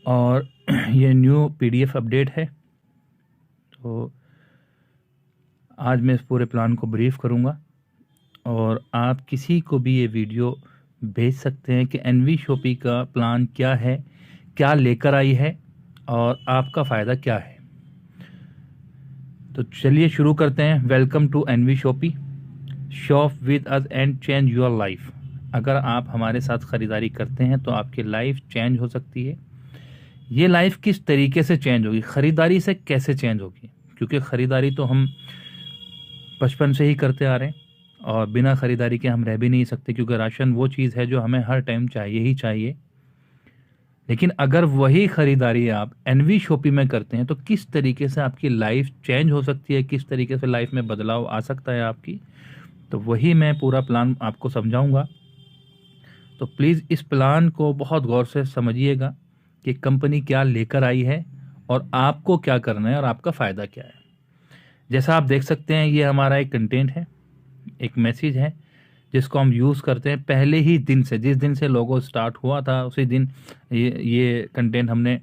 और ये new PDF update है। तो आज मैं इस पूरे प्लान को ब्रीफ करूँगा और आप किसी को भी ये वीडियो भेज सकते हैं कि एनवी शॉपी का प्लान क्या है, क्या लेकर आई है और आपका फ़ायदा क्या है। तो चलिए शुरू करते हैं। Welcome to NV Shoppy, shop with us and change your life. अगर आप हमारे साथ ख़रीदारी करते हैं तो आपकी लाइफ चेंज हो सकती है। ये लाइफ किस तरीके से चेंज होगी, ख़रीदारी से कैसे चेंज होगी, क्योंकि ख़रीदारी तो हम बचपन से ही करते आ रहे हैं और बिना ख़रीदारी के हम रह भी नहीं सकते, क्योंकि राशन वो चीज़ है जो हमें हर टाइम चाहिए ही चाहिए। लेकिन अगर वही ख़रीदारी आप एनवी शॉपी में करते हैं तो किस तरीके से आपकी लाइफ चेंज हो सकती है, किस तरीके से लाइफ में बदलाव आ सकता है आपकी, तो वही मैं पूरा प्लान आपको समझाऊंगा। तो प्लीज़ इस प्लान को बहुत गौर से समझिएगा कि कंपनी क्या लेकर आई है और आपको क्या करना है और आपका फ़ायदा क्या है। जैसा आप देख सकते हैं, ये हमारा एक कंटेंट है, एक मैसेज है जिसको हम यूज़ करते हैं पहले ही दिन से। जिस दिन से लोगो स्टार्ट हुआ था उसी दिन ये कंटेंट हमने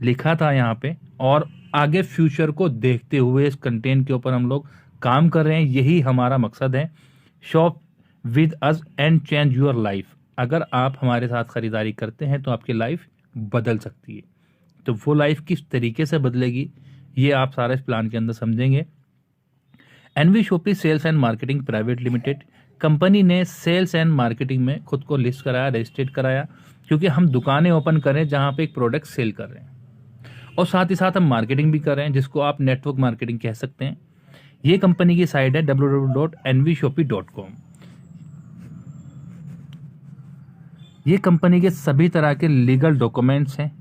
लिखा था यहाँ पे, और आगे फ्यूचर को देखते हुए इस कंटेंट के ऊपर हम लोग काम कर रहे हैं। यही हमारा मकसद है, shop with us and change your life. अगर आप हमारे साथ ख़रीदारी करते हैं तो आपकी लाइफ बदल सकती है। तो वो लाइफ किस तरीके से बदलेगी ये आप सारा इस प्लान के अंदर समझेंगे। NV shoppe sales and marketing private limited company ने सेल्स एंड मार्केटिंग में खुद को लिस्ट कराया, रजिस्ट्रेट कराया, क्योंकि हम दुकानें ओपन करें जहां पे एक प्रोडक्ट सेल कर रहे हैं और साथ ही साथ हम मार्केटिंग भी कर रहे हैं, जिसको आप नेटवर्क मार्केटिंग कह सकते हैं। ये कंपनी की साइट है www.nvshopee.com। ये कंपनी के सभी तरह के लीगल डॉक्यूमेंट्स हैं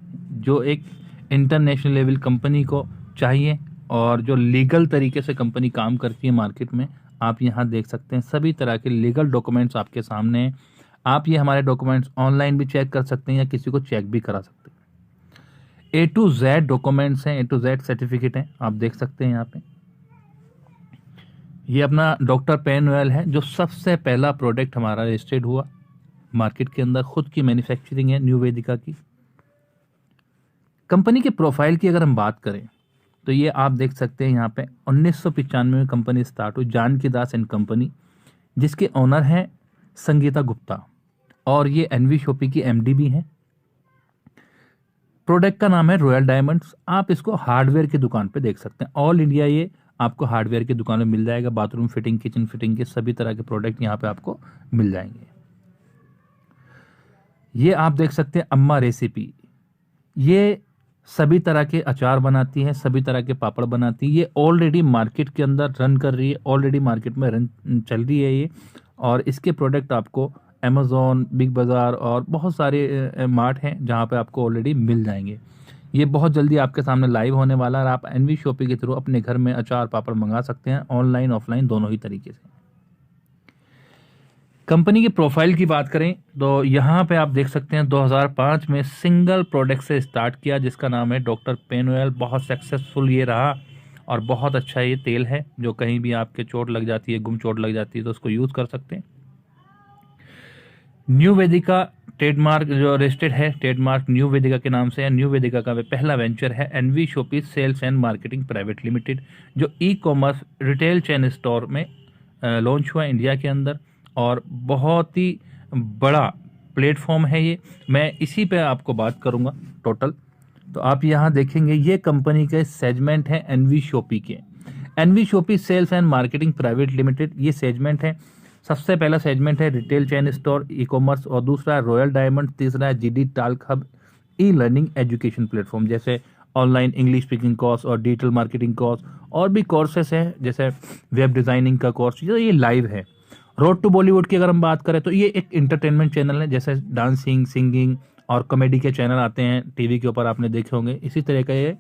जो एक इंटरनेशनल लेवल कंपनी को चाहिए और जो लीगल तरीके से कंपनी काम करती है मार्केट में। आप यहाँ देख सकते हैं सभी तरह के लीगल डॉक्यूमेंट्स आपके सामने हैं। आप ये हमारे डॉक्यूमेंट्स ऑनलाइन भी चेक कर सकते हैं या किसी को चेक भी करा सकते हैं। A to Z डॉक्यूमेंट्स हैं, A to Z सर्टिफिकेट हैं, आप देख सकते हैं यहाँ पे। ये अपना डॉक्टर पेन ऑयल है जो सबसे पहला प्रोडक्ट हमारा रजिस्टर्ड हुआ मार्केट के अंदर, खुद की मैन्युफैक्चरिंग है न्यू वेदिका की। कंपनी के प्रोफाइल की अगर हम बात करें तो ये आप देख सकते हैं यहाँ पे 1995 में कंपनी स्टार्ट हुई, जानकी दास एंड कंपनी, जिसके ओनर हैं संगीता गुप्ता और ये एनवी शॉपी की एमडी भी हैं। प्रोडक्ट का नाम है रॉयल डायमंड्स। आप इसको हार्डवेयर की दुकान पे देख सकते हैं, ऑल इंडिया ये आपको हार्डवेयर की दुकान में मिल जाएगा। बाथरूम फिटिंग, किचन फिटिंग के सभी तरह के प्रोडक्ट यहाँ पे आपको मिल जाएंगे। ये आप देख सकते हैं अम्मा रेसिपी, ये सभी तरह के अचार बनाती है, सभी तरह के पापड़ बनाती है। ये ऑलरेडी मार्केट के अंदर रन कर रही है, ऑलरेडी मार्केट में रन चल रही है ये, और इसके प्रोडक्ट आपको अमेज़ॉन, बिग बाज़ार और बहुत सारे मार्ट हैं जहाँ पे आपको ऑलरेडी मिल जाएंगे। ये बहुत जल्दी आपके सामने लाइव होने वाला है और आप एनवी शॉपी के थ्रू अपने घर में अचार पापड़ मंगा सकते हैं, ऑनलाइन ऑफलाइन दोनों ही तरीके से। कंपनी की प्रोफाइल की बात करें तो यहाँ पे आप देख सकते हैं 2005 में सिंगल प्रोडक्ट से स्टार्ट किया जिसका नाम है डॉक्टर पेन ऑयल। बहुत सक्सेसफुल ये रहा और बहुत अच्छा ये तेल है जो कहीं भी आपके चोट लग जाती है, गुम चोट लग जाती है तो उसको यूज़ कर सकते हैं। न्यू वेदिका ट्रेडमार्क जो रजिस्टर्ड है, ट्रेडमार्क न्यू वेदिका के नाम से है। न्यू वेदिका का पहला वेंचर है NV shoppe sales and marketing private limited, जो e commerce retail chain store में लॉन्च हुआ इंडिया के अंदर और बहुत ही बड़ा प्लेटफॉर्म है ये। मैं इसी पे आपको बात करूंगा टोटल। तो आप यहाँ देखेंगे ये कंपनी के सेगमेंट है एनवी शॉपी के, NV shoppe sales and marketing private limited, ये सेगमेंट है। सबसे पहला सेगमेंट है retail chain store e commerce, और दूसरा है रॉयल डायमंड, तीसरा है GD talk hub e learning education platform, जैसे ऑनलाइन इंग्लिश स्पीकिंग कोर्स और डिजिटल मार्केटिंग कोर्स और भी कोर्सेस हैं जैसे वेब डिज़ाइनिंग का कोर्स, ये लाइव है। रोड टू बॉलीवुड की अगर हम बात करें तो ये एक इंटरटेनमेंट चैनल है, जैसे डांसिंग, सिंगिंग और कॉमेडी के चैनल आते हैं टीवी के ऊपर, आपने देखे होंगे। इसी तरह का ये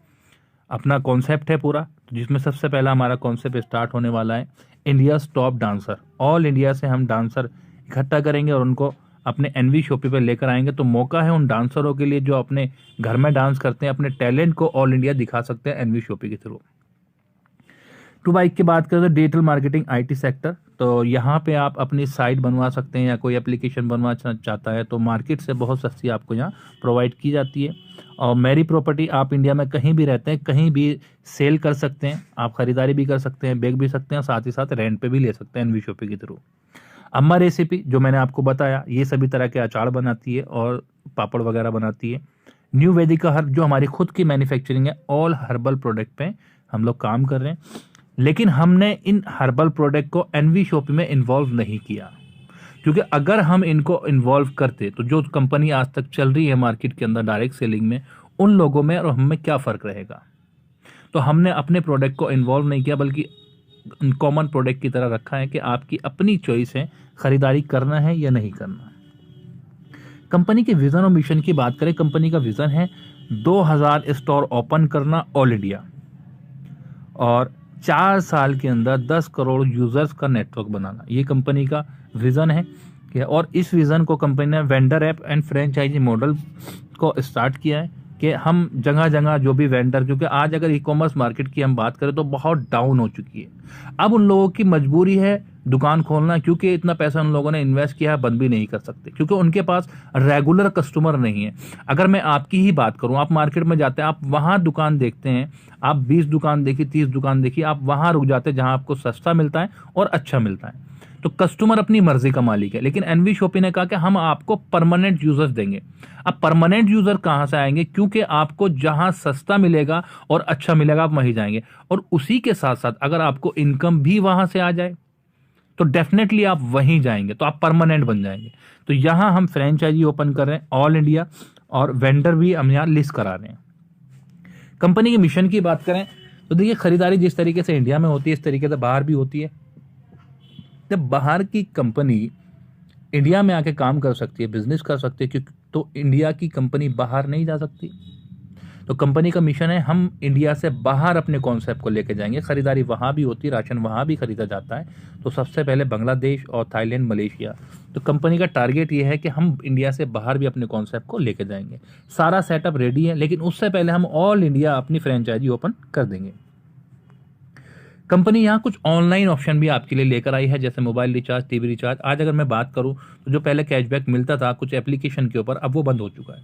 अपना कॉन्सेप्ट है पूरा, जिसमें सबसे पहला हमारा कॉन्सेप्ट स्टार्ट होने वाला है India top dancer. All India से हम डांसर इकट्ठा करेंगे और उनको अपने एनवी शॉपी पर लेकर आएंगे। तो मौका है उन डांसरों के लिए जो अपने घर में डांस करते हैं, अपने टैलेंट को ऑल इंडिया दिखा सकते हैं एनवी शॉपी के थ्रू। टू बाइक की बात करें तो डिजिटल मार्केटिंग आईटी सेक्टर, तो यहाँ पे आप अपनी साइट बनवा सकते हैं या कोई एप्लीकेशन बनवा चाहता है तो मार्केट से बहुत सस्ती आपको यहाँ प्रोवाइड की जाती है। और मेरी प्रॉपर्टी आप इंडिया में कहीं भी रहते हैं कहीं भी सेल कर सकते हैं, आप खरीदारी भी कर सकते हैं, बेच भी सकते हैं, साथ ही साथ रेंट पे भी ले सकते हैं एनवी शॉपी के थ्रू। अम्मा रेसिपी जो मैंने आपको बताया ये सभी तरह के अचार बनाती है और पापड़ वगैरह बनाती है। न्यू वेदिका हर्ब जो हमारी खुद की मैन्युफैक्चरिंग है, ऑल हर्बल प्रोडक्ट पे हम लोग काम कर रहे हैं, लेकिन हमने इन हर्बल प्रोडक्ट को एनवी शॉपी में इन्वॉल्व नहीं किया, क्योंकि अगर हम इनको इन्वॉल्व करते तो जो कंपनी आज तक चल रही है मार्केट के अंदर डायरेक्ट सेलिंग में, उन लोगों में और हमें क्या फ़र्क रहेगा। तो हमने अपने प्रोडक्ट को इन्वॉल्व नहीं किया, बल्कि कॉमन प्रोडक्ट की तरह रखा है कि आपकी अपनी चॉइस है खरीदारी करना है या नहीं करना। कंपनी के विजन और मिशन की बात करें, कंपनी का विजन है 2000 स्टोर ओपन करना ऑल इंडिया और 4 साल के अंदर 10 करोड़ यूजर्स का नेटवर्क बनाना, ये कंपनी का विजन है। और इस विजन को कंपनी ने vendor app and franchise model को स्टार्ट किया है कि हम जगह जगह जो भी वेंडर, क्योंकि आज अगर ई कॉमर्स मार्केट की हम बात करें तो बहुत डाउन हो चुकी है। अब उन लोगों की मजबूरी है दुकान खोलना, क्योंकि इतना पैसा उन लोगों ने इन्वेस्ट किया है, बंद भी नहीं कर सकते क्योंकि उनके पास रेगुलर कस्टमर नहीं है। अगर मैं आपकी ही बात करूं, आप मार्केट में जाते हैं, आप वहां दुकान देखते हैं, आप 20 दुकान देखी, 30 दुकान देखी, आप वहां रुक जाते हैं जहां आपको सस्ता मिलता है और अच्छा मिलता है। तो कस्टमर अपनी मर्जी का मालिक है, लेकिन एनवी शॉपी ने कहा कि हम आपको परमानेंट यूजर्स देंगे। अब परमानेंट यूजर कहां से आएंगे, क्योंकि आपको जहां सस्ता मिलेगा और अच्छा मिलेगा आप वहीं जाएंगे, और उसी के साथ साथ अगर आपको इनकम भी वहां से आ जाए तो डेफिनेटली आप वहीं जाएंगे, तो आप परमानेंट बन जाएंगे। तो यहां हम फ्रेंचाइजी ओपन कर रहे हैं ऑल इंडिया और वेंडर भी हम यहां लिस्ट करा रहे हैं। कंपनी के मिशन की बात करें तो देखिए, खरीदारी जिस तरीके से इंडिया में होती है इस तरीके से बाहर भी होती है। जब बाहर की कंपनी इंडिया में आके काम कर सकती है, बिजनेस कर सकती है, क्योंकि तो इंडिया की कंपनी बाहर नहीं जा सकती। तो कंपनी का मिशन है हम इंडिया से बाहर अपने कॉन्सेप्ट को लेके जाएंगे। खरीदारी वहाँ भी होती है, राशन वहाँ भी खरीदा जाता है, तो सबसे पहले बांग्लादेश और थाईलैंड, मलेशिया। तो कंपनी का टारगेट ये है कि हम इंडिया से बाहर भी अपने कॉन्सेप्ट को लेके जाएंगे। सारा सेटअप रेडी है, लेकिन उससे पहले हम ऑल इंडिया अपनी फ्रेंचाइजी ओपन कर देंगे। कंपनी यहाँ कुछ ऑनलाइन ऑप्शन भी आपके लिए लेकर आई है, जैसे मोबाइल रिचार्ज, टीवी रिचार्ज। आज अगर मैं बात करूँ तो जो पहले कैशबैक मिलता था कुछ एप्लीकेशन के ऊपर, अब वो बंद हो चुका है,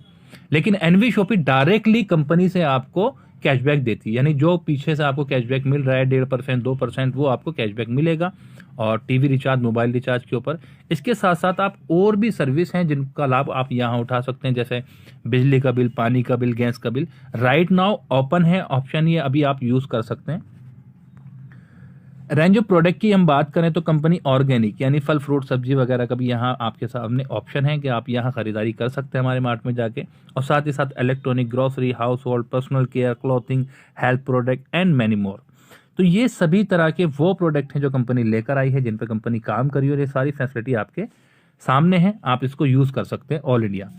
लेकिन एनवी शॉपी डायरेक्टली कंपनी से आपको कैशबैक देती है, यानी जो पीछे से आपको कैशबैक मिल रहा है 1.5%, 2%, वो आपको कैशबैक मिलेगा। और टीवी रिचार्ज, मोबाइल रिचार्ज के ऊपर। इसके साथ साथ आप और भी सर्विस हैं जिनका लाभ आप यहाँ उठा सकते हैं, जैसे बिजली का बिल, पानी का बिल, गैस का बिल। राइट नाउ ओपन है ऑप्शन, ये अभी आप यूज कर सकते हैं। रेंज ऑफ प्रोडक्ट की हम बात करें तो कंपनी ऑर्गेनिक यानी फल, फ्रूट, सब्जी वगैरह का भी यहाँ आपके सामने ऑप्शन है कि आप यहाँ खरीदारी कर सकते हैं हमारे मार्ट में जाके। और साथ ही साथ electronic, grocery, house hold, personal care, clothing, health product and many more. तो ये सभी तरह के वो प्रोडक्ट हैं जो कंपनी लेकर आई है, जिन पर कंपनी काम करी, और ये सारी फैसिलिटी आपके सामने है, आप इसको यूज कर सकते हैं all India.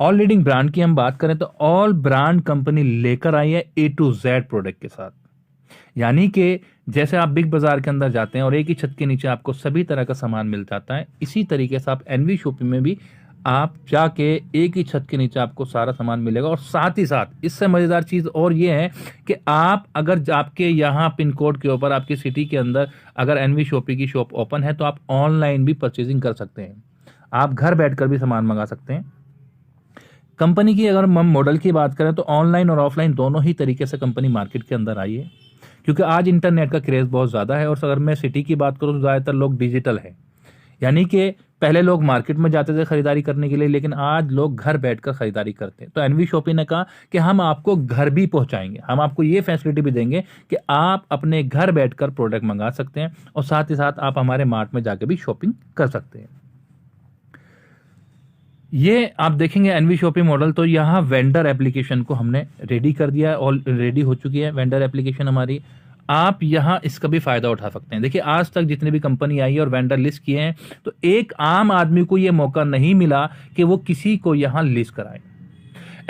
All leading brand की हम बात करें तो ऑल ब्रांड कंपनी लेकर आई है A to Z प्रोडक्ट के साथ। यानी कि जैसे आप बिग बाजार के अंदर जाते हैं और एक ही छत के नीचे आपको सभी तरह का सामान मिल जाता है, इसी तरीके से आप एनवी शॉपिंग में भी आप जाके एक ही छत के नीचे आपको सारा सामान मिलेगा। और साथ ही साथ इससे मजेदार चीज और ये है कि आप अगर आपके यहाँ पिन कोड के ऊपर आपकी सिटी के अंदर अगर एनवी शॉपिंग की शॉप ओपन है तो आप ऑनलाइन भी परचेजिंग कर सकते हैं, आप घर बैठकर भी सामान मंगा सकते हैं। कंपनी की अगर हम मॉडल की बात करें तो ऑनलाइन और ऑफलाइन दोनों ही तरीके से कंपनी मार्केट के अंदर आई है, क्योंकि आज इंटरनेट का क्रेज बहुत ज़्यादा है। और अगर मैं सिटी की बात करूँ तो ज़्यादातर लोग डिजिटल है, यानी कि पहले लोग मार्केट में जाते थे खरीदारी करने के लिए, लेकिन आज लोग घर बैठकर खरीदारी करते हैं। तो एनवी शॉपिंग ने कहा कि हम आपको घर भी पहुंचाएंगे, हम आपको ये फैसिलिटी भी देंगे कि आप अपने घर बैठकर प्रोडक्ट मंगा सकते हैं और साथ ही साथ आप हमारे मार्ट में जाकर भी शॉपिंग कर सकते हैं। ये आप देखेंगे एनवी शॉपिंग मॉडल, तो यहाँ वेंडर एप्लीकेशन को हमने रेडी कर दिया है, ऑल रेडी हो चुकी है वेंडर एप्लीकेशन हमारी। आप यहाँ इसका भी फायदा उठा सकते हैं। देखिए, आज तक जितनी भी कंपनी आई है और वेंडर लिस्ट किए हैं, तो एक आम आदमी को यह मौका नहीं मिला कि वो किसी को यहाँ लिस्ट कराए।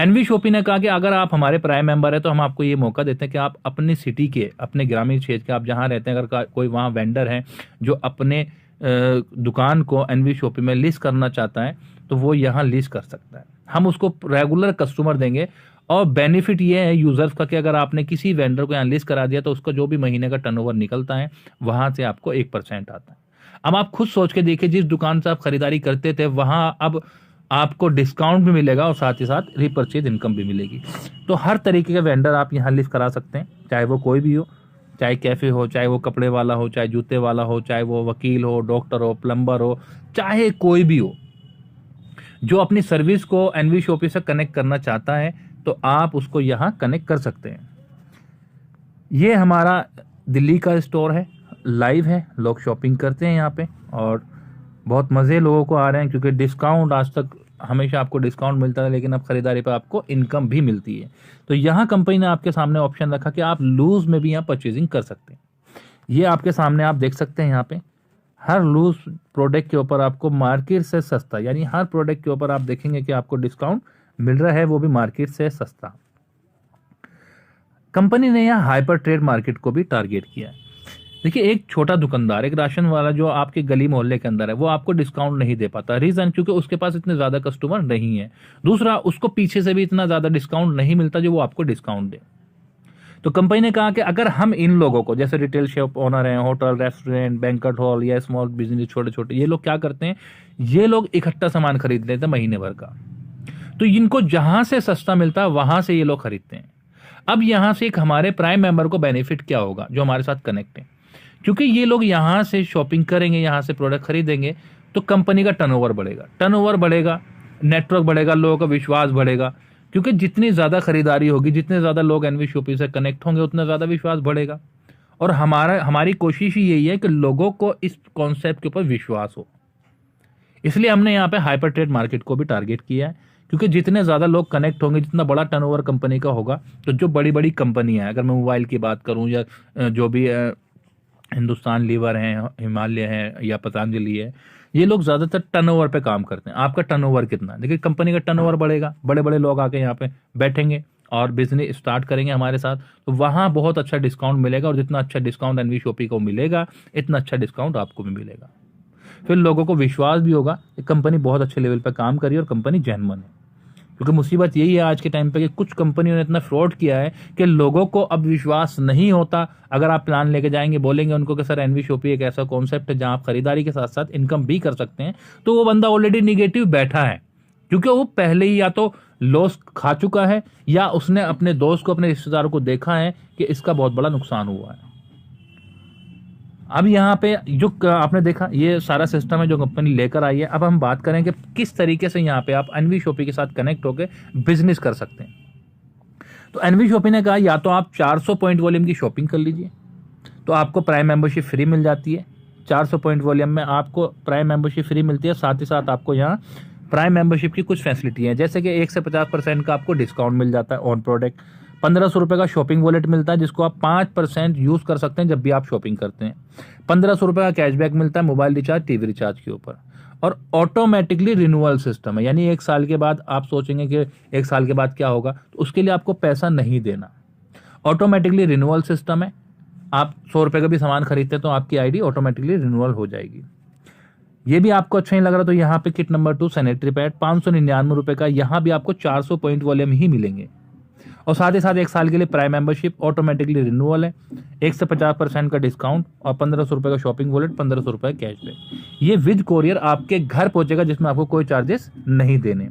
एनवी शॉपिंग ने कहा कि अगर आप हमारे प्राइम मेंबर है तो हम आपको ये मौका देते हैं कि आप अपनी सिटी के, अपने ग्रामीण क्षेत्र के, आप जहाँ रहते हैं, अगर कोई वहाँ वेंडर है जो अपने दुकान को एनवी शॉपिंग में लिस्ट करना चाहता है तो वो यहाँ लिस्ट कर सकता है। हम उसको रेगुलर कस्टमर देंगे और बेनिफिट ये है यूजर्स का कि अगर आपने किसी वेंडर को यहाँ लिस्ट करा दिया तो उसका जो भी महीने का टर्नओवर निकलता है वहां से आपको 1% आता है। अब आप खुद सोच के देखिए, जिस दुकान से आप खरीदारी करते थे वहां अब आपको डिस्काउंट भी मिलेगा और साथ ही साथ रीपरचेज इनकम भी मिलेगी। तो हर तरीके के वेंडर आप यहाँ लिस्ट करा सकते हैं, चाहे वो कोई भी हो, चाहे कैफे हो, चाहे वो कपड़े वाला हो, चाहे जूते वाला हो, चाहे वो वकील हो, डॉक्टर हो, प्लम्बर हो, चाहे कोई भी हो जो अपनी सर्विस को एनवी शॉपी से कनेक्ट करना चाहता है, तो आप उसको यहाँ कनेक्ट कर सकते हैं। ये हमारा दिल्ली का स्टोर है, लाइव है, लोग शॉपिंग करते हैं यहाँ पे और बहुत मज़े लोगों को आ रहे हैं, क्योंकि डिस्काउंट आज तक हमेशा आपको डिस्काउंट मिलता है, लेकिन अब खरीदारी पर आपको इनकम भी मिलती है। तो यहाँ कंपनी ने आपके सामने ऑप्शन रखा कि आप लूज में भी यहाँ परचेजिंग कर सकते हैं। ये आपके सामने आप देख सकते हैं, यहाँ पे हर लूज प्रोडक्ट के ऊपर आपको मार्केट से सस्ता, यानी हर प्रोडक्ट के ऊपर आप देखेंगे कि आपको डिस्काउंट मिल रहा है, वो भी मार्केट से सस्ता। कंपनी ने यहाँ हाइपर ट्रेड मार्केट को भी टारगेट किया है। देखिए, एक छोटा दुकानदार, एक राशन वाला जो आपके गली मोहल्ले के अंदर है, वो आपको डिस्काउंट नहीं दे पाता। रीजन, क्योंकि उसके पास इतने ज्यादा कस्टमर नहीं है। दूसरा, उसको पीछे से भी इतना ज्यादा डिस्काउंट नहीं मिलता जो वो आपको डिस्काउंट दे। तो कंपनी ने कहा कि अगर हम इन लोगों को, जैसे रिटेल शॉप ओनर हैं, होटल, रेस्टोरेंट, बैंक्वेट हॉल या स्मॉल बिजनेस, छोटे छोटे, ये लोग क्या करते हैं, ये लोग इकट्ठा सामान खरीद लेते हैं महीने भर का। तो इनको जहां से सस्ता मिलता है वहां से ये लोग खरीदते हैं। अब यहां से एक हमारे प्राइम मेंबर को बेनिफिट क्या होगा, जो हमारे साथ कनेक्ट है, क्योंकि ये लोग यहां से शॉपिंग करेंगे, यहां से प्रोडक्ट खरीदेंगे, तो कंपनी का टर्नओवर बढ़ेगा, नेटवर्क बढ़ेगा, लोगों का विश्वास बढ़ेगा, क्योंकि जितनी ज्यादा खरीदारी होगी, जितने ज्यादा लोग एनवी शॉपिंग से कनेक्ट होंगे, उतना ज्यादा विश्वास बढ़ेगा। और हमारी कोशिश ही यही है कि लोगों को इस कॉन्सेप्ट के ऊपर विश्वास हो। इसलिए हमने यहाँ पे हाइपर ट्रेड मार्केट को भी टारगेट किया है, क्योंकि जितने ज्यादा लोग कनेक्ट होंगे, जितना बड़ा टर्नओवर कंपनी का होगा, तो जो बड़ी बड़ी कंपनियां हैं, अगर मैं मोबाइल की बात करूं या जो भी हिंदुस्तान लीवर है, हिमालय है या पतंजलि है, ये लोग ज्यादातर टर्नओवर पे काम करते हैं। आपका टर्नओवर कितना है, देखिए कंपनी का टर्नओवर बढ़ेगा, बड़े बड़े लोग आके यहाँ पे बैठेंगे और बिजनेस स्टार्ट करेंगे हमारे साथ, तो वहां बहुत अच्छा डिस्काउंट मिलेगा। और जितना अच्छा डिस्काउंट एनवी शॉपी को मिलेगा, इतना अच्छा डिस्काउंट आपको भी मिलेगा। फिर लोगों को विश्वास भी होगा कि कंपनी बहुत अच्छे लेवल पर काम करी और कंपनी जेन्युइन है। क्योंकि मुसीबत यही है आज के टाइम पे कि कुछ कंपनियों ने इतना फ्रॉड किया है कि लोगों को अब विश्वास नहीं होता। अगर आप प्लान लेके जाएंगे, बोलेंगे उनको कि सर एनवी शॉपी एक ऐसा कॉन्सेप्ट है जहां आप खरीदारी के साथ साथ इनकम भी कर सकते हैं, तो वो बंदा ऑलरेडी निगेटिव बैठा है, क्योंकि वो पहले ही या तो लॉस खा चुका है या उसने अपने दोस्त को, अपने रिश्तेदारों को देखा है कि इसका बहुत बड़ा नुकसान हुआ है। अब यहाँ पे जो आपने देखा, ये सारा सिस्टम है जो कंपनी लेकर आई है। अब हम बात करें कि किस तरीके से यहाँ पे आप एनवी शॉपी के साथ कनेक्ट होकर बिजनेस कर सकते हैं। तो एनवी शॉपी ने कहा, या तो आप 400 पॉइंट वॉल्यूम की शॉपिंग कर लीजिए, तो आपको प्राइम मेंबरशिप फ्री मिल जाती है। 400 पॉइंट वॉल्यूम में आपको प्राइम मेंबरशिप फ्री मिलती है। साथ ही साथ आपको यहाँ प्राइम मेंबरशिप की कुछ फैसिलिटी है, जैसे कि 1 से 50% का आपको डिस्काउंट मिल जाता है ऑन प्रोडक्ट। 1500 रुपये का शॉपिंग वॉलेट मिलता है, जिसको आप 5% यूज कर सकते हैं जब भी आप शॉपिंग करते हैं। 1500 रुपये का कैशबैक मिलता है मोबाइल रिचार्ज, टीवी रिचार्ज के ऊपर। और ऑटोमेटिकली रिन्यूअल सिस्टम है, यानी 1 साल के बाद आप सोचेंगे कि 1 साल के बाद क्या होगा, तो उसके लिए आपको पैसा नहीं देना। ऑटोमेटिकली रिन्यूअल सिस्टम है। आप 100 रुपये का भी सामान खरीदते हैं तो आपकी आईडी ऑटोमेटिकली रिन्यूअल हो जाएगी। ये भी आपको अच्छा नहीं लग रहा तो यहाँ पे किट नंबर 2 सैनिटरी पैड 599 रुपये का, यहाँ भी आपको 400 पॉइंट वॉल्यूम ही मिलेंगे। और साथ ही साथ 1 साल के लिए प्राइम मेंबरशिप ऑटोमेटिकली रिन्यूअल है, 1 से 50% का डिस्काउंट और 1500 रुपये का शॉपिंग वॉलेट, 1500 रुपये कैशबैक। ये विद कोरियर आपके घर पहुंचेगा, जिसमें आपको कोई चार्जेस नहीं देने।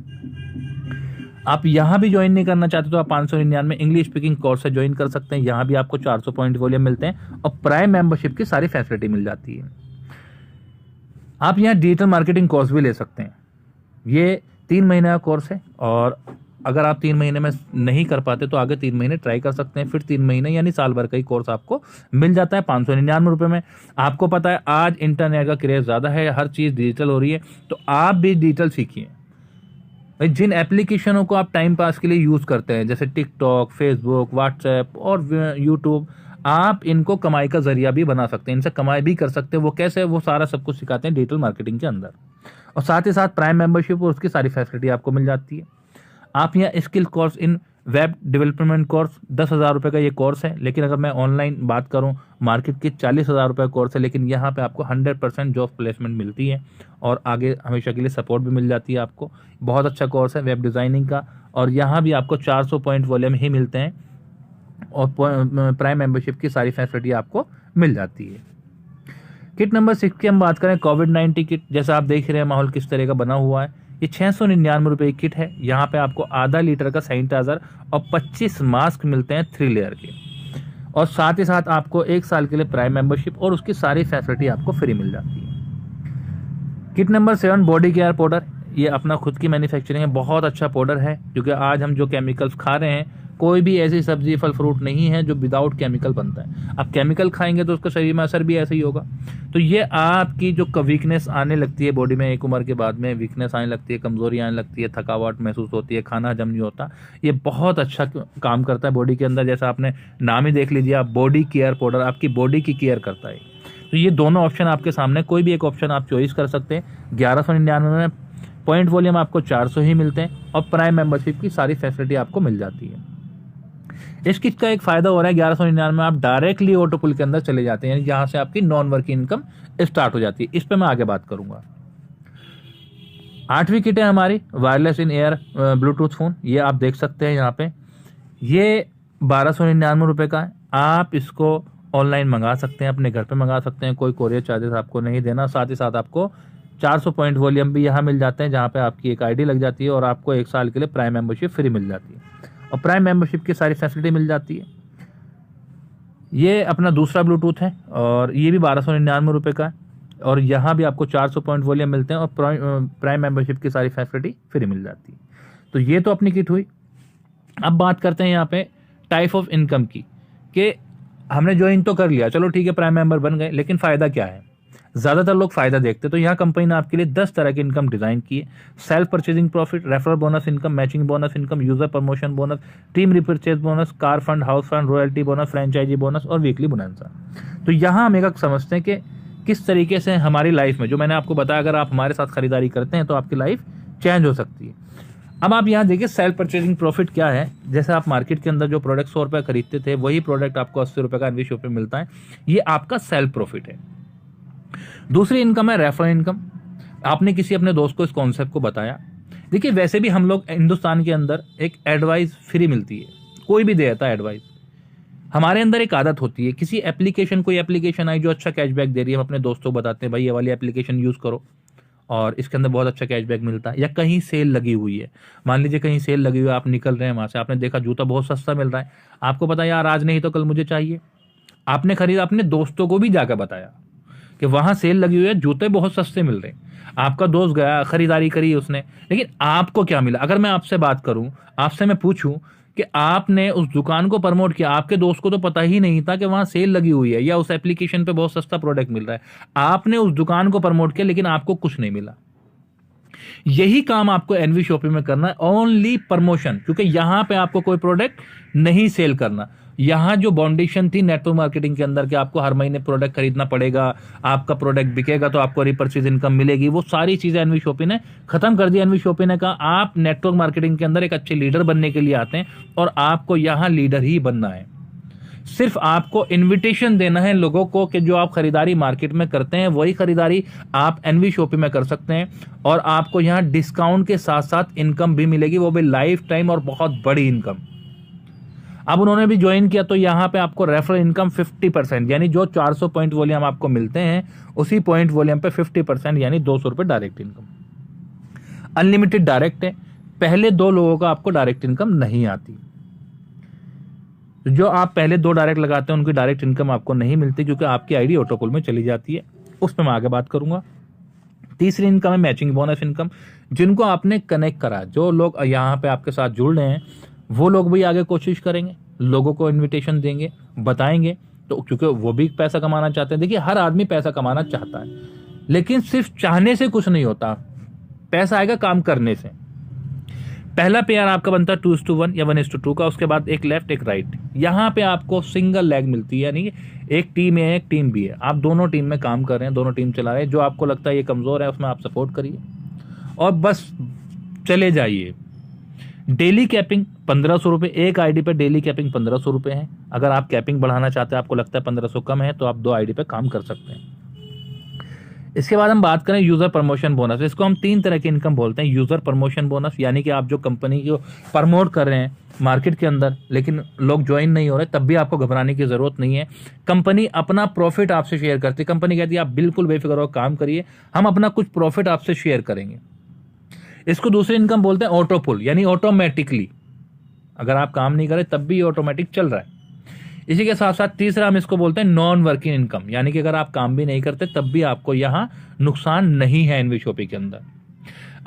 आप यहाँ भी ज्वाइन नहीं करना चाहते तो आप 599 इंग्लिश स्पीकिंग कोर्स से ज्वाइन कर सकते हैं। यहाँ भी आपको 400 पॉइंट वॉल्यूम मिलते हैं और प्राइम मेंबरशिप की सारी फैसिलिटी मिल जाती है। आप यहाँ डिजिटल मार्केटिंग कोर्स भी ले सकते हैं। ये 3 महीने का कोर्स है और अगर आप 3 महीने में नहीं कर पाते तो आगे 3 महीने ट्राई कर सकते हैं। फिर 3 महीने यानी साल भर का ही कोर्स आपको मिल जाता है 599 रुपये में। आपको पता है आज इंटरनेट का क्रेज ज़्यादा है, हर चीज़ डिजिटल हो रही है, तो आप भी डिजिटल सीखिए। जिन एप्लीकेशनों को आप टाइम पास के लिए यूज़ करते हैं, जैसे टिकटॉक, फेसबुक, व्हाट्सएप और यूट्यूब, आप इनको कमाई का जरिया भी बना सकते हैं, इनसे कमाई भी कर सकते हैं। वो कैसे, वो सारा सब कुछ सिखाते हैं डिजिटल मार्केटिंग के अंदर। और साथ ही साथ प्राइम मेंबरशिप और उसकी सारी फैसिलिटी आपको मिल जाती है। आप यहाँ skill course in web development course 10,000 रुपये का ये कोर्स है, लेकिन अगर मैं ऑनलाइन बात करूँ मार्केट की 40,000 रुपये का कोर्स है, लेकिन यहाँ पे आपको 100% जॉब प्लेसमेंट मिलती है और आगे हमेशा के लिए सपोर्ट भी मिल जाती है आपको। बहुत अच्छा कोर्स है वेब डिज़ाइनिंग का और यहाँ भी आपको 400 पॉइंट वॉल्यूम ही मिलते हैं और प्राइम मेंबरशिप की सारी फैसिलिटी आपको मिल जाती है। किट नंबर 6 की हम बात करें, कोविड-19 किट। जैसा आप देख रहे हैं माहौल किस तरह का बना हुआ है। ये 699 रुपये की किट है। यहाँ पे आपको आधा लीटर का सैनिटाइजर और 25 मास्क मिलते हैं 3 लेयर के, और साथ ही साथ आपको 1 साल के लिए प्राइम मेंबरशिप और उसकी सारी फैसिलिटी आपको फ्री मिल जाती है। Kit number 7 body care powder. ये अपना खुद की मैन्युफैक्चरिंग है, बहुत अच्छा पाउडर है, क्योंकि आज हम जो केमिकल्स खा रहे हैं, कोई भी ऐसी सब्जी फल फ्रूट नहीं है जो विदाउट केमिकल बनता है। आप केमिकल खाएंगे तो उसका शरीर में असर भी ऐसे ही होगा। तो ये आपकी जो वीकनेस आने लगती है बॉडी में, एक उम्र के बाद में वीकनेस आने लगती है, कमजोरी आने लगती है, थकावट महसूस होती है, खाना हजम नहीं होता, ये बहुत अच्छा काम करता है बॉडी के अंदर। जैसा आपने नाम ही देख लीजिए, आप बॉडी केयर पाउडर आपकी बॉडी की केयर करता है। तो ये दोनों ऑप्शन आपके सामने, कोई भी एक ऑप्शन आप चॉइस कर सकते हैं। 1199 में पॉइंट वॉल्यूम आपको 400 ही मिलते हैं, और प्राइम मेंबरशिप की सारी फैसिलिटी आपको मिल जाती है। इस किट का एक फायदा हो रहा है, 1199 में आप डायरेक्टली ऑटोपुल के अंदर चले जाते हैं, जहां से आपकी नॉन वर्किंग इनकम स्टार्ट हो जाती है। इस पे मैं आगे बात करूंगा। 8वीं किट है हमारी wireless in air Bluetooth phone. ये आप देख सकते हैं यहाँ पे, ये 1299 रुपये का है। आप इसको ऑनलाइन मंगा सकते हैं, अपने घर पे मंगा सकते हैं, कोई कोरियर चार्जेस आपको नहीं देना। साथ ही साथ आपको 400 पॉइंट वॉल्यूम भी यहाँ मिल जाते हैं, जहाँ पे आपकी एक आईडी लग जाती है, और आपको 1 साल के लिए प्राइम मेंबरशिप फ्री मिल जाती है, और प्राइम मेंबरशिप की सारी फैसिलिटी मिल जाती है। ये अपना दूसरा ब्लूटूथ है, और ये भी 1299 रुपये का है, और यहाँ भी आपको 400 पॉइंट वॉल्यूम मिलते हैं, और प्राइम मेंबरशिप की सारी फैसिलिटी फ्री मिल जाती है। तो ये तो अपनी किट हुई। अब बात करते हैं यहाँ पे टाइप ऑफ इनकम की, कि हमने ज्वाइन तो कर लिया, चलो ठीक है, प्राइम मेंबर बन गए, लेकिन फ़ायदा क्या है? ज़्यादातर लोग फ़ायदा देखते, तो यहाँ कंपनी ने आपके लिए 10 तरह की इनकम डिज़ाइन की है। Self purchasing profit, referral bonus income, matching bonus income, user promotion bonus, team repurchase bonus, car fund, house fund, royalty bonus, franchise bonus और वीकली बोनसा। तो यहाँ हम एक समझते हैं कि किस तरीके से हमारी लाइफ में, जो मैंने आपको बताया, अगर आप हमारे साथ खरीदारी करते हैं तो आपकी लाइफ चेंज हो सकती है। अब आप यहाँ देखिए सेल्फ परचेजिंग प्रॉफिट क्या है। जैसे आप मार्केट के अंदर जो प्रोडक्ट 100 रुपये खरीदते थे, वही प्रोडक्ट आपको 80 रुपये का एनवी शॉप पे मिलता है। ये आपका सेल्फ प्रॉफिट है। दूसरी इनकम है रेफरल इनकम। आपने किसी अपने दोस्त को इस कॉन्सेप्ट को बताया। देखिए, वैसे भी हम लोग हिंदुस्तान के अंदर एक एडवाइस फ्री मिलती है, कोई भी देता है एडवाइस। हमारे अंदर एक आदत होती है, किसी एप्लीकेशन, कोई एप्लीकेशन आई जो अच्छा कैशबैक दे रही है, हम अपने दोस्तों को बताते हैं भाई ये वाली एप्लीकेशन यूज़ करो और इसके अंदर बहुत अच्छा कैशबैक मिलता है। या कहीं सेल लगी हुई है, मान लीजिए कहीं सेल लगी हुई है, आप निकल रहे हैं वहाँ से, आपने देखा जूता बहुत सस्ता मिल रहा है, आपको पता यार आज नहीं तो कल मुझे चाहिए, आपने खरीदा, अपने दोस्तों को भी जाकर बताया कि वहाँ सेल लगी हुई है, जूते बहुत सस्ते मिल रहे हैं। आपका दोस्त गया, खरीदारी करी उसने, लेकिन आपको क्या मिला? अगर मैं आपसे बात करूं, आपसे मैं पूछूं कि आपने उस दुकान को प्रमोट किया, आपके दोस्त को तो पता ही नहीं था कि वहां सेल लगी हुई है या उस एप्लीकेशन पे बहुत सस्ता प्रोडक्ट मिल रहा है। आपने उस दुकान को प्रमोट किया, लेकिन आपको कुछ नहीं मिला। यही काम आपको एनवी शॉपिंग में करना है, ओनली प्रमोशन, क्योंकि यहां पे आपको कोई प्रोडक्ट नहीं सेल करना। यहां जो बाउंडेशन थी नेटवर्क मार्केटिंग के अंदर कि आपको हर महीने प्रोडक्ट खरीदना पड़ेगा, आपका प्रोडक्ट बिकेगा तो आपको रिपर्चेज इनकम मिलेगी, वो सारी चीजें एनवी शॉपिंग ने खत्म कर दी। एनवी शॉपिंग ने कहा आप नेटवर्क मार्केटिंग के अंदर एक अच्छे लीडर बनने के लिए आते हैं और आपको यहां लीडर ही बनना है। सिर्फ आपको इनविटेशन देना है लोगों को कि जो आप खरीदारी मार्केट में करते हैं वही खरीदारी आप एनवी शॉपिंग में कर सकते हैं, और आपको यहां डिस्काउंट के साथ साथ इनकम भी मिलेगी, वो भी लाइफ टाइम और बहुत बड़ी इनकम। अब उन्होंने भी ज्वाइन किया तो यहां पे आपको रेफरल इनकम 50%, यानी जो 400 पॉइंट वॉल्यूम आपको मिलते हैं उसी पॉइंट वॉल्यूम पे 50%, यानी 200 रुपए डायरेक्ट इनकम। अनलिमिटेड डायरेक्ट है, पहले 2 लोगों का आपको डायरेक्ट इनकम नहीं आती। जो आप पहले 2 डायरेक्ट लगाते हैं उनकी डायरेक्ट इनकम आपको नहीं मिलती, क्योंकि आपकी आईडी ऑटोपुल में चली जाती है। उस पर मैं आगे बात करूंगा। तीसरी इनकम है मैचिंग बोनस इनकम। जिनको आपने कनेक्ट करा, जो लोग यहाँ पे आपके साथ जुड़ रहे हैं, वो लोग भी आगे कोशिश करेंगे, लोगों को इनविटेशन देंगे, बताएंगे, तो क्योंकि वो भी पैसा कमाना चाहते हैं। देखिए, हर आदमी पैसा कमाना चाहता है, लेकिन सिर्फ चाहने से कुछ नहीं होता, पैसा आएगा काम करने से। पहला पेयर आपका बनता है 2:1 या 1:2 का, उसके बाद एक लेफ्ट एक राइट। यहाँ पे आपको सिंगल लेग मिलती है, यानी एक टीम है एक टीम भी है, आप दोनों टीम में काम कर रहे हैं, दोनों टीम चला रहे हैं। जो आपको लगता है ये कमजोर है उसमें आप सपोर्ट करिए और बस चले जाइए। डेली कैपिंग 1500 रुपये, एक आईडी पे डेली कैपिंग 1500 रुपये है। अगर आप कैपिंग बढ़ाना चाहते हैं, आपको लगता है 1500 कम है, तो आप 2 आईडी पे काम कर सकते हैं। इसके बाद हम बात करें यूजर प्रमोशन बोनस। इसको हम 3 तरह के इनकम बोलते हैं। यूजर प्रमोशन बोनस यानी कि आप जो कंपनी को प्रमोट कर रहे हैं मार्केट के अंदर, लेकिन लोग ज्वाइन नहीं हो रहे, तब भी आपको घबराने की जरूरत नहीं है। कंपनी अपना प्रॉफिट आपसे शेयर करती है। कंपनी कहती है आप बिल्कुल बेफिक्र हो, काम करिए, हम अपना कुछ प्रॉफिट आपसे शेयर करेंगे। इसको दूसरी इनकम बोलते हैं ऑटो पुल, यानी ऑटोमेटिकली अगर आप काम नहीं करें तब भी ऑटोमेटिक चल रहा है। इसी के साथ साथ तीसरा हम इसको बोलते हैं नॉन वर्किंग इनकम, यानी कि अगर आप काम भी नहीं करते तब भी आपको यहां नुकसान नहीं है एनवीशॉपी के अंदर।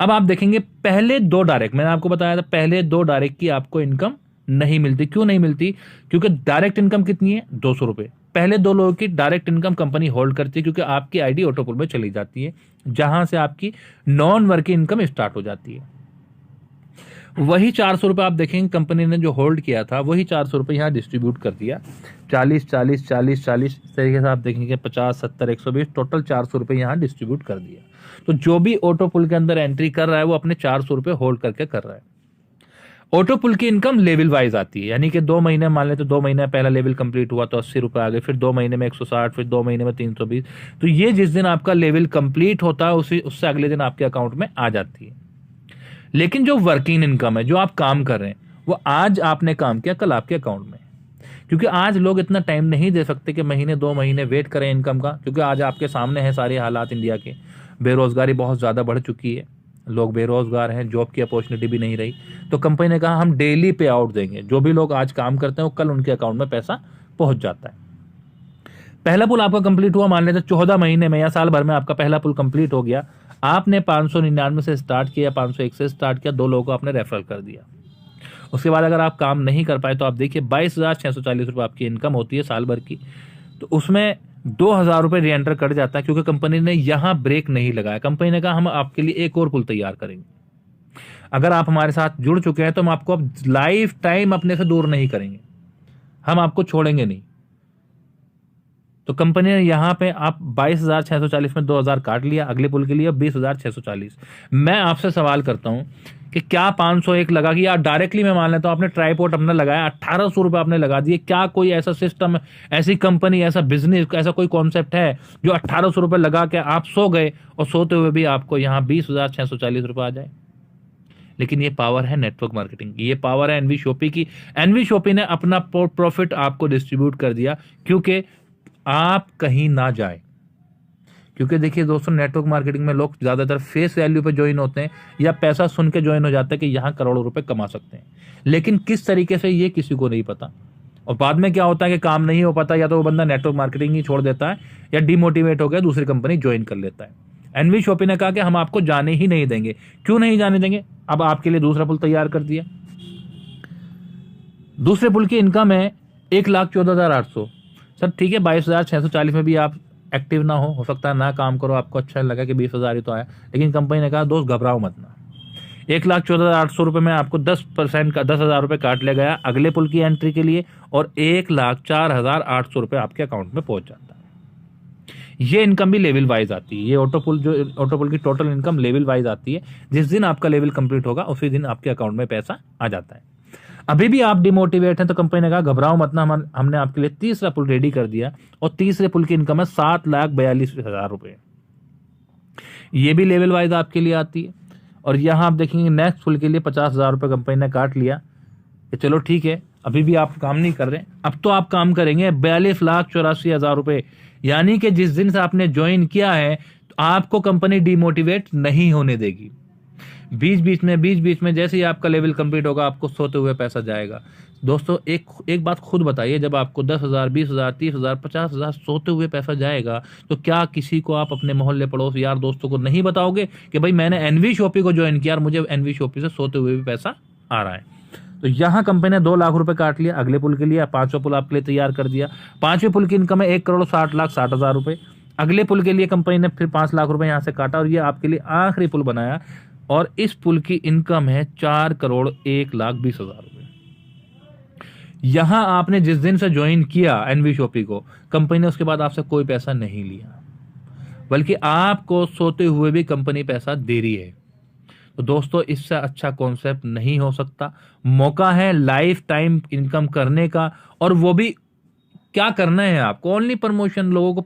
अब आप देखेंगे पहले 2 डायरेक्ट, मैंने आपको बताया था पहले 2 डायरेक्ट की आपको इनकम नहीं मिलती। क्यों नहीं मिलती? क्योंकि डायरेक्ट इनकम कितनी है? 200 रुपए। पहले 2 लोगों की डायरेक्ट इनकम कंपनी होल्ड करती है, क्योंकि आपकी आईडी ऑटोपुल में चली जाती है, जहां से आपकी नॉन वर्किंग इनकम स्टार्ट हो जाती है। वही 400 रुपये आप देखेंगे कंपनी ने जो होल्ड किया था, वही 400 रुपये यहाँ डिस्ट्रीब्यूट कर दिया। 40 40 40 40 इस तरीके से आप देखेंगे 50 70 120 टोटल 400 रुपये यहाँ डिस्ट्रीब्यूट कर दिया। तो जो भी ऑटो पुल के अंदर एंट्री कर रहा है वो अपने 400 रुपये होल्ड करके कर रहा है। ऑटो पुल की इनकम लेवल वाइज आती है, यानी कि 2 महीने मान लेते, 2 महीने पहला लेवल कंप्लीट हुआ तो 80 रुपये आ गए, फिर 2 महीने में 160, फिर 2 महीने में 320। तो ये जिस दिन आपका लेवल कंप्लीट होता है उससे अगले दिन आपके अकाउंट में आ जाती है। लेकिन जो वर्किंग इनकम है, जो आप काम कर रहे हैं, वो आज आपने काम किया कल आपके अकाउंट में। क्योंकि आज लोग इतना टाइम नहीं दे सकते कि महीने 2 महीने वेट करें इनकम का, क्योंकि आज आपके सामने है सारे हालात इंडिया के। बेरोजगारी बहुत ज़्यादा बढ़ चुकी है, लोग बेरोजगार हैं, जॉब की अपॉर्चुनिटी भी नहीं रही। तो कंपनी ने कहा हम डेली पे आउट देंगे, जो भी लोग आज काम करते हैं वो कल उनके अकाउंट में पैसा पहुंच जाता है। पहला पुल आपका कंप्लीट हुआ, मान लेते 14 महीने में या साल भर में आपका पहला पुल कंप्लीट हो गया। आपने 599 से स्टार्ट किया, 501 से स्टार्ट किया, 2 लोगों को आपने रेफर कर दिया। उसके बाद अगर आप काम नहीं कर पाए तो आप देखिए 22,640 रुपये आपकी इनकम होती है साल भर की। तो उसमें 2,000 रुपये री एंटर कट जाता है, क्योंकि कंपनी ने यहाँ ब्रेक नहीं लगाया। कंपनी ने कहा हम आपके लिए एक और पुल तैयार करेंगे। अगर आप हमारे साथ जुड़ चुके हैं तो हम आपको अब लाइफ टाइम अपने से दूर नहीं करेंगे, हम आपको छोड़ेंगे नहीं। तो कंपनी ने यहाँ पे आप 22,640 में 2,000 काट लिया, अगले पुल के लिए 20,640। मैं आपसे सवाल करता हूँ कि क्या 501 लगा कि या डायरेक्टली मैं मान लेता हूँ आपने ट्राईपोर्ट अपना लगाया, 1,800 रुपये आपने लगा दिए। क्या कोई ऐसा सिस्टम, ऐसी कंपनी, ऐसा बिजनेस, ऐसा कोई कॉन्सेप्ट है जो 1,800 रुपये लगा के आप सो गए और सोते हुए भी आपको यहाँ 20,640 रुपये आ जाए? लेकिन ये पावर है नेटवर्क मार्केटिंग की, ये पावर है एनवीशॉपी की। एनवीशॉपी ने अपना प्रॉफिट आपको डिस्ट्रीब्यूट कर दिया, क्योंकि आप कहीं ना जाए। क्योंकि देखिए दोस्तों, नेटवर्क मार्केटिंग में लोग ज्यादातर फेस वैल्यू पे ज्वाइन होते हैं या पैसा सुन के ज्वाइन हो जाते हैं कि यहाँ करोड़ों रुपए कमा सकते हैं, लेकिन किस तरीके से ये किसी को नहीं पता। और बाद में क्या होता है कि काम नहीं हो पाता, या तो वो बंदा नेटवर्क मार्केटिंग ही छोड़ देता है या डिमोटिवेट हो गया दूसरी कंपनी ज्वाइन कर लेता है। एनवीशॉपी ने कहा कि हम आपको जाने ही नहीं देंगे। क्यों नहीं जाने देंगे? अब आपके लिए दूसरा पुल तैयार कर दिया। दूसरे पुल की इनकम है 1,14,800। सर ठीक है, 22,640 में भी आप एक्टिव ना हो सकता है ना काम करो, आपको अच्छा लगा कि 20,000 ही तो आया, लेकिन कंपनी ने कहा दोस्त घबराओ मत ना, 1,14,800 रुपये में आपको 10% का 10,000 रुपये काट लिया गया अगले पुल की एंट्री के लिए, और 1,04,800 रुपये आपके अकाउंट में पहुंच जाता है। ये इनकम भी लेवल वाइज आती है। ये ऑटो पुल की टोटल इनकम लेवल वाइज आती है। जिस दिन आपका लेवल कंप्लीट होगा उसी दिन आपके अकाउंट में पैसा आ जाता है। अभी भी आप डिमोटिवेट हैं तो कंपनी ने कहा घबराओ मत ना, हमने आपके लिए तीसरा पुल रेडी कर दिया, और तीसरे पुल की इनकम है 7,42,000 रुपये। ये भी लेवल वाइज आपके लिए आती है। और यहाँ आप देखेंगे नेक्स्ट पुल के लिए 50,000 रुपये कंपनी ने काट लिया कि चलो ठीक है, अभी भी आप काम नहीं कर रहे, अब तो आप काम करेंगे 42,84,000 रुपये। यानी कि जिस दिन से आपने ज्वाइन किया है तो आपको कंपनी डिमोटिवेट नहीं होने देगी। बीच बीच में जैसे ही आपका लेवल कंप्लीट होगा आपको सोते हुए पैसा जाएगा। दोस्तों एक बात खुद बताइए, जब आपको 10,000 20,000 30,000 50,000 सोते हुए पैसा जाएगा तो क्या किसी को आप अपने मोहल्ले पड़ोस यार दोस्तों को नहीं बताओगे कि भाई मैंने एनवीशॉपी को ज्वाइन किया और मुझे एनवीशॉपी से सोते हुए भी पैसा आ रहा है? तो यहाँ कंपनी ने 2 लाख रुपए काट लिया अगले पुल के लिए, 5वां पुल आपके लिए तैयार कर दिया। 5वें पुल की इनकम है 1,60,60,000 रुपए। अगले पुल के लिए कंपनी ने फिर 5 लाख रुपए यहाँ से काटा और ये आपके लिए आखिरी पुल बनाया, और इस पुल की इनकम है 4,01,20,000 रुपए। यहां आपने जिस दिन से ज्वाइन किया एनवीशॉपी को, कंपनी ने उसके बाद आपसे कोई पैसा नहीं लिया, बल्कि आपको सोते हुए भी कंपनी पैसा दे रही है। तो दोस्तों इससे अच्छा कॉन्सेप्ट नहीं हो सकता। मौका है लाइफ टाइम इनकम करने का, और वो भी क्या करना है आपको, ओनली प्रमोशन, लोगों को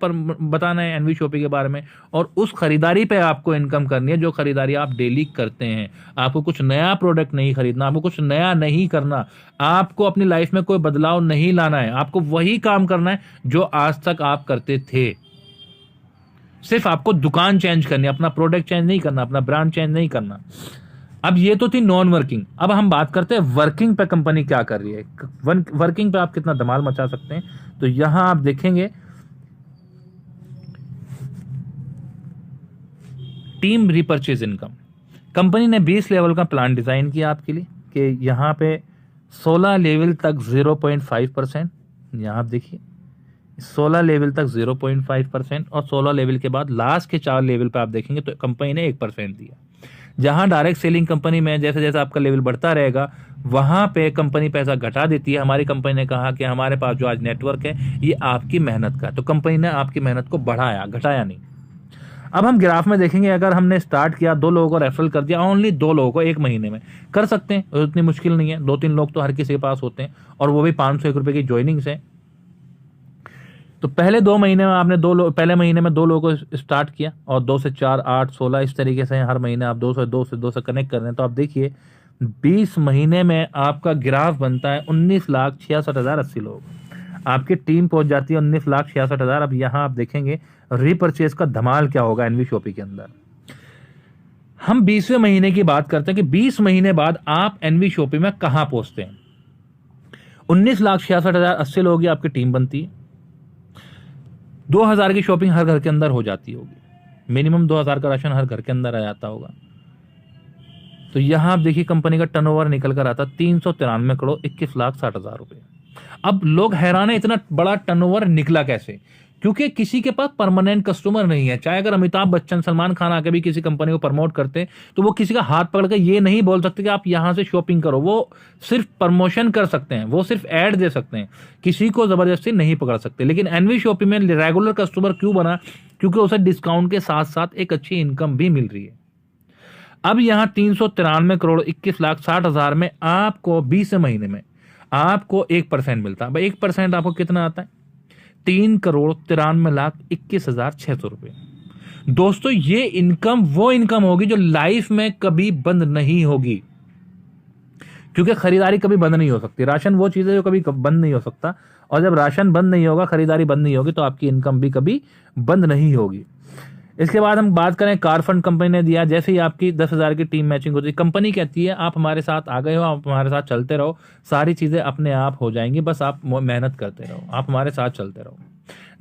बताना है एनवी शॉपी के बारे में, और उस खरीदारी पे आपको इनकम करनी है जो खरीदारी आप डेली करते हैं। आपको कुछ नया प्रोडक्ट नहीं खरीदना, आपको कुछ नया नहीं करना, आपको अपनी लाइफ में कोई बदलाव नहीं लाना है, आपको वही काम करना है जो आज तक आप करते थे। सिर्फ आपको दुकान चेंज करनी है, अपना प्रोडक्ट चेंज नहीं करना, अपना ब्रांड चेंज नहीं करना। अब ये तो थी नॉन वर्किंग। अब हम बात करते हैं वर्किंग पे कंपनी क्या कर रही है, वर्किंग पे आप कितना धमाल मचा सकते हैं। तो यहां आप देखेंगे टीम रिपर्चेज इनकम। कंपनी ने 20 लेवल का प्लान डिजाइन किया आपके लिए कि यहां पे 16 लेवल तक 0.5%, यहां आप देखिए 16 लेवल तक 0.5%, और 16 लेवल के बाद लास्ट के 4 लेवल पे आप देखेंगे तो कंपनी ने 1% दिया। जहां डायरेक्ट सेलिंग कंपनी में जैसे जैसे आपका लेवल बढ़ता रहेगा वहां पे कंपनी पैसा घटा देती है। हमारी कंपनी ने कहा कि हमारे पास जो आज नेटवर्क है ये आपकी मेहनत का है, तो कंपनी ने आपकी मेहनत को बढ़ाया, घटाया नहीं। अब हम ग्राफ में देखेंगे, अगर हमने स्टार्ट किया 2 लोगों को रेफरल कर दिया, ओनली 2 लोगों को 1 महीने में कर सकते हैं, उतनी मुश्किल नहीं है। 2-3 लोग तो हर किसी के पास होते हैं, और वो भी 500 रुपए की ज्वाइनिंग से। तो पहले 2 महीने में आपने पहले महीने में 2 लोगों को स्टार्ट किया, और 2 से 4, 8, 16 इस तरीके से हर महीने आप 2 से कनेक्ट कर रहे हैं। तो आप देखिए 20 महीने में आपका ग्राफ बनता है 19,66,080 लोग, आपकी टीम पहुंच जाती है 19,66,000। अब यहां आप देखेंगे रिपर्चेज का धमाल क्या होगा एनवी शॉपी के अंदर। हम 20वें महीने की बात करते हैं कि 20 महीने बाद आप एनवी शॉपी में कहां पहुंचते हैं। 19,66,080 लोगों की आपकी टीम बनती है, 2,000 की शॉपिंग हर घर के अंदर हो जाती होगी, मिनिमम 2,000 का राशन हर घर के अंदर आ जाता होगा। तो यहां आप देखिए कंपनी का टर्नओवर निकल कर आता 393 करोड़ 21,60,000 रुपए। अब लोग हैरान है इतना बड़ा टर्नओवर निकला कैसे, क्योंकि किसी के पास परमानेंट कस्टमर नहीं है। चाहे अगर अमिताभ बच्चन, सलमान खान आके भी किसी कंपनी को प्रमोट करते तो वो किसी का हाथ पकड़ के ये नहीं बोल सकते कि आप यहां से शॉपिंग करो। वो सिर्फ प्रमोशन कर सकते हैं, वो सिर्फ ऐड दे सकते हैं, किसी को जबरदस्ती नहीं पकड़ सकते। लेकिन एनवी शॉपी में रेगुलर कस्टमर क्यों बना, क्योंकि उसे डिस्काउंट के साथ साथ एक अच्छी इनकम भी मिल रही है। अब यहां 393 करोड़ 21,60,000 में आपको 20 महीने में आपको 1% मिलता है। 1% आपको कितना आता है, 3,93,21,600 रुपए। दोस्तों ये इनकम वो इनकम होगी जो लाइफ में कभी बंद नहीं होगी, क्योंकि खरीदारी कभी बंद नहीं हो सकती। राशन वो चीज है जो कभी बंद नहीं हो सकता, और जब राशन बंद नहीं होगा, खरीदारी बंद नहीं होगी, तो आपकी इनकम भी कभी बंद नहीं होगी। इसके बाद हम बात करें कार फंड कंपनी ने दिया। जैसे ही आपकी 10,000 की टीम मैचिंग होती है, कंपनी कहती है आप हमारे साथ आ गए हो, आप हमारे साथ चलते रहो, सारी चीजें अपने आप हो जाएंगी, बस आप मेहनत करते रहो, आप हमारे साथ चलते रहो।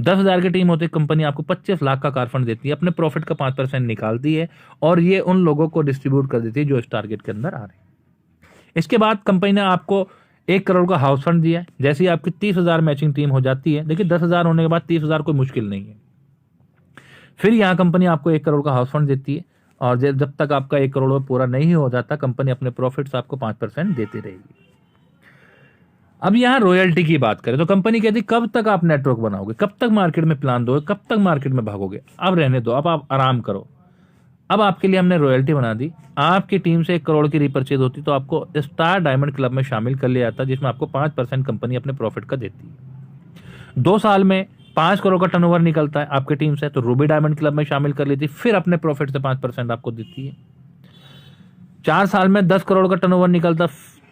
10,000 की टीम होती है, कंपनी आपको 25 लाख का कार फंड देती है, अपने प्रॉफिट का 5% निकालती है, और ये उन लोगों को डिस्ट्रीब्यूट कर देती है जो इस टारगेट के अंदर आ रहे हैं। इसके बाद कंपनी ने आपको 1 करोड़ का हाउस फंड दिया है। जैसे ही आपकी 30,000 मैचिंग टीम हो जाती है, देखिए 10,000 होने के बाद 30,000 कोई मुश्किल नहीं है। फिर यहां कंपनी आपको 1 करोड़ का हाउस फंड देती है, और जब तक आपका 1 करोड़ पूरा नहीं हो जाता, कंपनी अपने प्रॉफिट से आपको 5% देती रहेगी। अब यहां रॉयल्टी की बात करें तो कंपनी कहती कब तक आप नेटवर्क बनाओगे, कब तक मार्केट में प्लान दोगे, कब तक मार्केट में भागोगे, अब रहने दो, अब आप आराम करो। अब आपके लिए हमने रॉयल्टी बना दी। आपकी टीम से 1 करोड़ की रिपर्चेज होती तो आपको स्टार डायमंड क्लब में शामिल कर लिया जाता, जिसमें आपको 5% कंपनी अपने प्रॉफिट का देती है। 2 साल में 5 करोड़ का टर्नओवर निकलता है आपकी टीम से, तो रूबी डायमंड क्लब में शामिल कर लेती, फिर अपने प्रॉफिट से 5% आपको देती है। 4 साल में 10 करोड़ का टर्नओवर निकलता,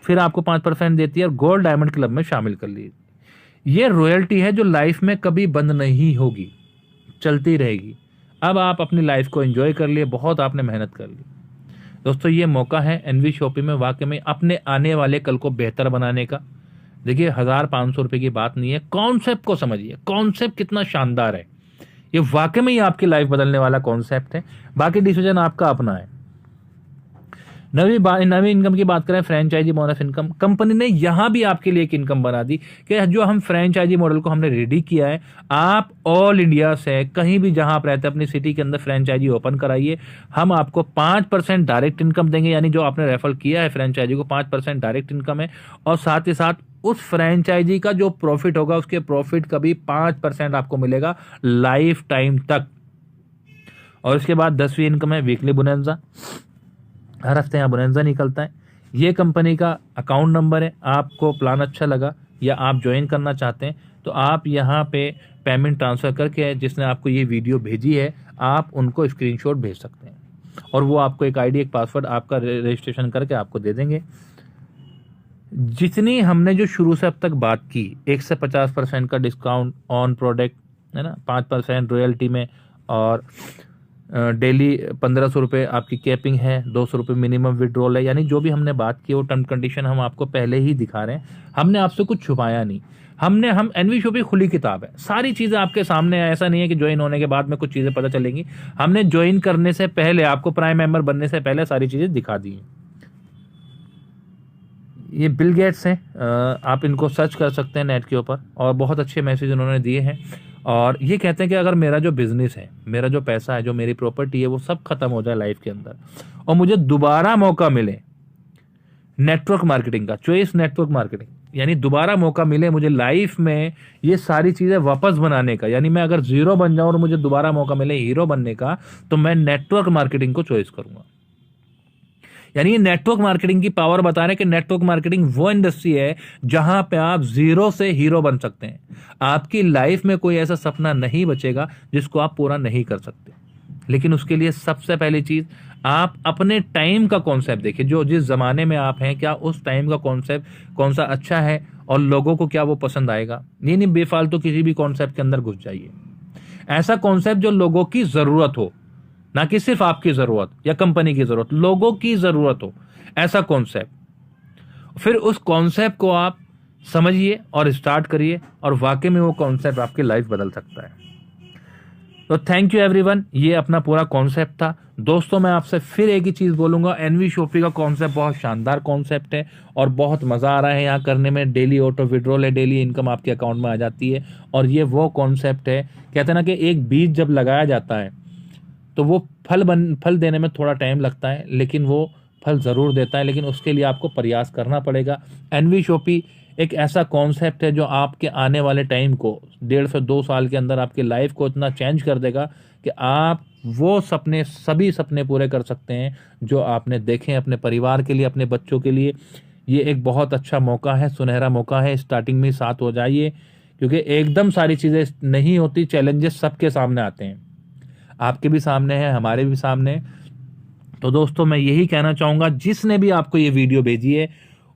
फिर आपको 5% देती है, और गोल्ड डायमंड क्लब में शामिल कर ली। ये रॉयल्टी है जो लाइफ में कभी बंद नहीं होगी, चलती रहेगी। अब आप अपनी लाइफ को एंजॉय कर लिए, बहुत आपने मेहनत कर ली। दोस्तों ये मौका है एनवी शॉपी में वाकई में अपने आने वाले कल को बेहतर बनाने का। देखिए 1,500 रुपए की बात नहीं है, कॉन्सेप्ट को समझिए, कॉन्सेप्ट कितना शानदार है। ये वाकई में ही आपकी लाइफ बदलने वाला कॉन्सेप्ट है। बाकी डिसीजन आपका अपना है। नवी इनकम की बात करें, फ्रेंचाइजी बोनस इनकम, कंपनी ने यहां भी आपके लिए एक इनकम बना दी कि जो हम फ्रेंचाइजी मॉडल को हमने रेडी किया है, आप ऑल इंडिया से कहीं भी जहां आप रहते हैं अपनी सिटी के अंदर फ्रेंचाइजी ओपन कराइए, हम आपको 5% डायरेक्ट इनकम देंगे। यानी जो आपने रेफर किया है फ्रेंचाइजी को, 5% डायरेक्ट इनकम है, और साथ ही साथ उस फ्रेंचाइजी का जो प्रॉफिट होगा उसके प्रॉफिट का भी 5% आपको मिलेगा लाइफ टाइम तक। और इसके बाद 10वीं इनकम है वीकली बोनंजा। हर हफ्ते यहाँ बोनंजा निकलता है। ये कंपनी का अकाउंट नंबर है। आपको प्लान अच्छा लगा या आप ज्वाइन करना चाहते हैं तो आप यहाँ पे पेमेंट ट्रांसफ़र करके जिसने आपको ये वीडियो भेजी है आप उनको स्क्रीनशॉट भेज सकते हैं और वो आपको एक आईडी एक पासवर्ड आपका रजिस्ट्रेशन करके आपको दे देंगे। जितनी हमने जो शुरू से अब तक बात की 1 से 50% का डिस्काउंट ऑन प्रोडक्ट है ना, 5% रॉयल्टी में, और डेली 1500 रुपये आपकी कैपिंग है, 200 रुपये मिनिमम विड्रॉल है, यानी जो भी हमने बात की वो टर्म कंडीशन हम आपको पहले ही दिखा रहे हैं। हमने आपसे कुछ छुपाया नहीं। हम एनवी शॉपी खुली किताब है, सारी चीज़ें आपके सामने है। ऐसा नहीं है कि ज्वाइन होने के बाद में कुछ चीज़ें पता चलेंगी। हमने ज्वाइन करने से पहले, आपको प्राइम मेंबर बनने से पहले सारी चीज़ें दिखा दी हैं। ये बिल गेट्स हैं, आप इनको सर्च कर सकते हैं नेट के ऊपर, और बहुत अच्छे मैसेज उन्होंने दिए हैं। और ये कहते हैं कि अगर मेरा जो बिजनेस है, मेरा जो पैसा है, जो मेरी प्रॉपर्टी है, वो सब खत्म हो जाए लाइफ के अंदर और मुझे दोबारा मौका मिले नेटवर्क मार्केटिंग का, चॉइस नेटवर्क मार्केटिंग, यानी दोबारा मौका मिले मुझे लाइफ में ये सारी चीज़ें वापस बनाने का, यानी मैं अगर जीरो बन जाऊं और मुझे दोबारा मौका मिले हीरो बनने का, तो मैं नेटवर्क मार्केटिंग को चॉइस करूंगा। यानी ये नेटवर्क मार्केटिंग की पावर बता रहे हैं कि नेटवर्क मार्केटिंग वो इंडस्ट्री है जहां पे आप जीरो से हीरो बन सकते हैं। आपकी लाइफ में कोई ऐसा सपना नहीं बचेगा जिसको आप पूरा नहीं कर सकते, लेकिन उसके लिए सबसे पहली चीज आप अपने टाइम का कॉन्सेप्ट देखिए। जो जिस जमाने में आप हैं, क्या उस टाइम का कॉन्सेप्ट कौन सा अच्छा है और लोगों को क्या वो पसंद आएगा। ये नहीं बेफालतू किसी भी कॉन्सेप्ट के अंदर घुस जाइए। ऐसा कॉन्सेप्ट जो लोगों की जरूरत हो, ना कि सिर्फ आपकी जरूरत या कंपनी की जरूरत, लोगों की जरूरत हो, ऐसा कॉन्सेप्ट। फिर उस कॉन्सेप्ट को आप समझिए और स्टार्ट करिए, और वाकई में वो कॉन्सेप्ट आपकी लाइफ बदल सकता है। तो थैंक यू एवरीवन, ये अपना पूरा कॉन्सेप्ट था। दोस्तों मैं आपसे फिर एक ही चीज बोलूंगा, एनवी शॉपी का कॉन्सेप्ट बहुत शानदार कॉन्सेप्ट है और बहुत मजा आ रहा है यहाँ करने में। डेली ऑटो विड्रॉल है, डेली इनकम आपके अकाउंट में आ जाती है, और ये वो कॉन्सेप्ट है, कहते हैं ना कि एक बीज जब लगाया जाता है तो वो फल देने में थोड़ा टाइम लगता है, लेकिन वो फल ज़रूर देता है, लेकिन उसके लिए आपको प्रयास करना पड़ेगा। एनवी शॉपी एक ऐसा कॉन्सेप्ट है जो आपके आने वाले टाइम को 1.5 से 2 साल के अंदर आपकी लाइफ को इतना चेंज कर देगा कि आप वो सभी सपने पूरे कर सकते हैं जो आपने देखे हैं अपने परिवार के लिए, अपने बच्चों के लिए। ये एक बहुत अच्छा मौका है, सुनहरा मौका है। स्टार्टिंग में साथ हो जाइए, क्योंकि एकदम सारी चीज़ें नहीं होती, चैलेंजेस सबके सामने आते हैं, आपके भी सामने है, हमारे भी सामने। तो दोस्तों मैं यही कहना चाहूँगा, जिसने भी आपको ये वीडियो भेजी है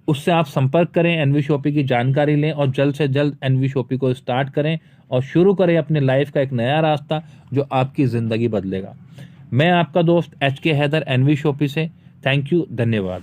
उससे आप संपर्क करें, एनवी शॉपी की जानकारी लें और जल्द से जल्द एनवी शॉपी को स्टार्ट करें और शुरू करें अपने लाइफ का एक नया रास्ता जो आपकी ज़िंदगी बदलेगा। मैं आपका दोस्त HK हैदर, एनवी शॉपी से। थैंक यू, धन्यवाद।